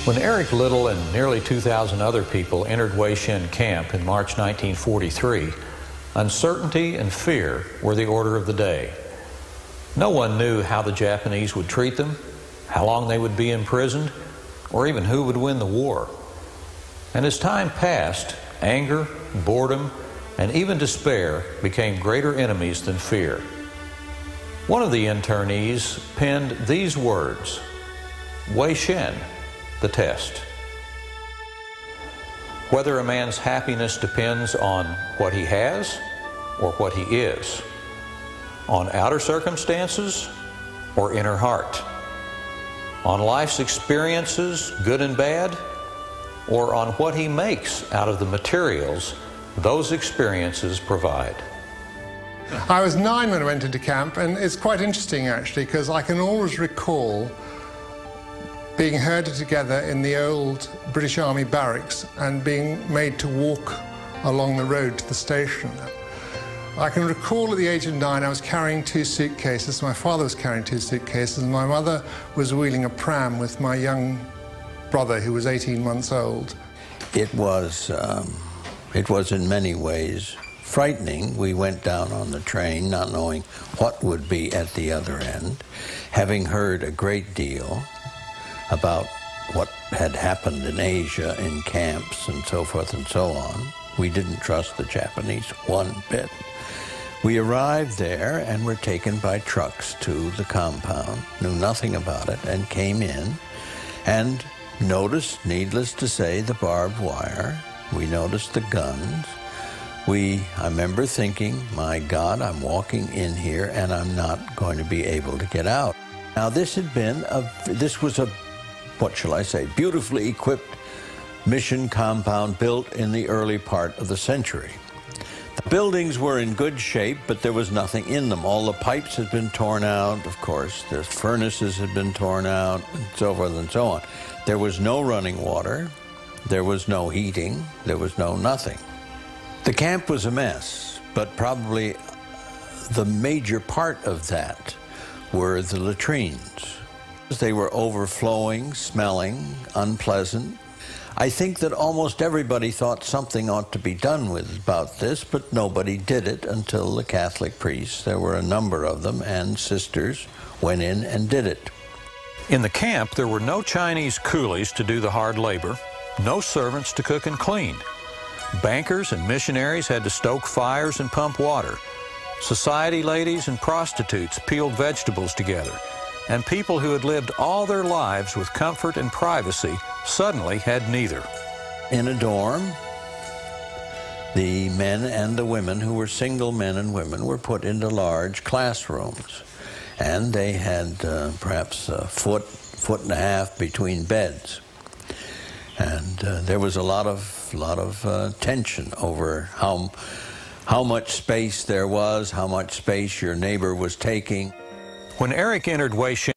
When Eric Little and nearly 2,000 other people entered Weishin-Camp in March 1943, uncertainty and fear were the order of the day. No one knew how the Japanese would treat them, how long they would be imprisoned, or even who would win the war. And as time passed, anger, boredom, and even despair became greater enemies than fear. One of the internees penned these words: Weishin, the test. Whether a man's happiness depends on what he has or what he is, on outer circumstances or inner heart, on life's experiences, good and bad, or on what he makes out of the materials those experiences provide. I was 9 when I went into camp, and it's quite interesting actually, because I can always recall being herded together in the old British Army barracks and being made to walk along the road to the station. I can recall at the age of 9 I was carrying 2 suitcases. My father was carrying 2 suitcases, and my mother was wheeling a pram with my young brother, who was 18 months old. It was in many ways frightening. We went down on the train not knowing what would be at the other end, having heard a great deal about what had happened in Asia in camps and so forth and so on. We didn't trust the Japanese one bit. We arrived there and were taken by trucks to the compound, knew nothing about it, and came in and noticed, needless to say, the barbed wire. We noticed the guns. I remember thinking, my God, I'm walking in here and I'm not going to be able to get out. Now this was a, what shall I say, beautifully equipped mission compound built in the early part of the century. The buildings were in good shape, but there was nothing in them. All the pipes had been torn out, of course. The furnaces had been torn out, and so forth and so on. There was no running water. There was no heating. There was no nothing. The camp was a mess, but probably the major part of that were the latrines. They were overflowing, smelling, unpleasant. I think that almost everybody thought something ought to be done about this, but nobody did it until the Catholic priests, there were a number of them, and sisters went in and did it. In the camp, there were no Chinese coolies to do the hard labor, no servants to cook and clean. Bankers and missionaries had to stoke fires and pump water. Society ladies and prostitutes peeled vegetables together. And people who had lived all their lives with comfort and privacy suddenly had neither. In a dorm, the men and the women who were single men and women were put into large classrooms. And they had perhaps a foot and a half between beds. And there was a lot of tension over how much space there was, how much space your neighbor was taking. When Eric entered Weishin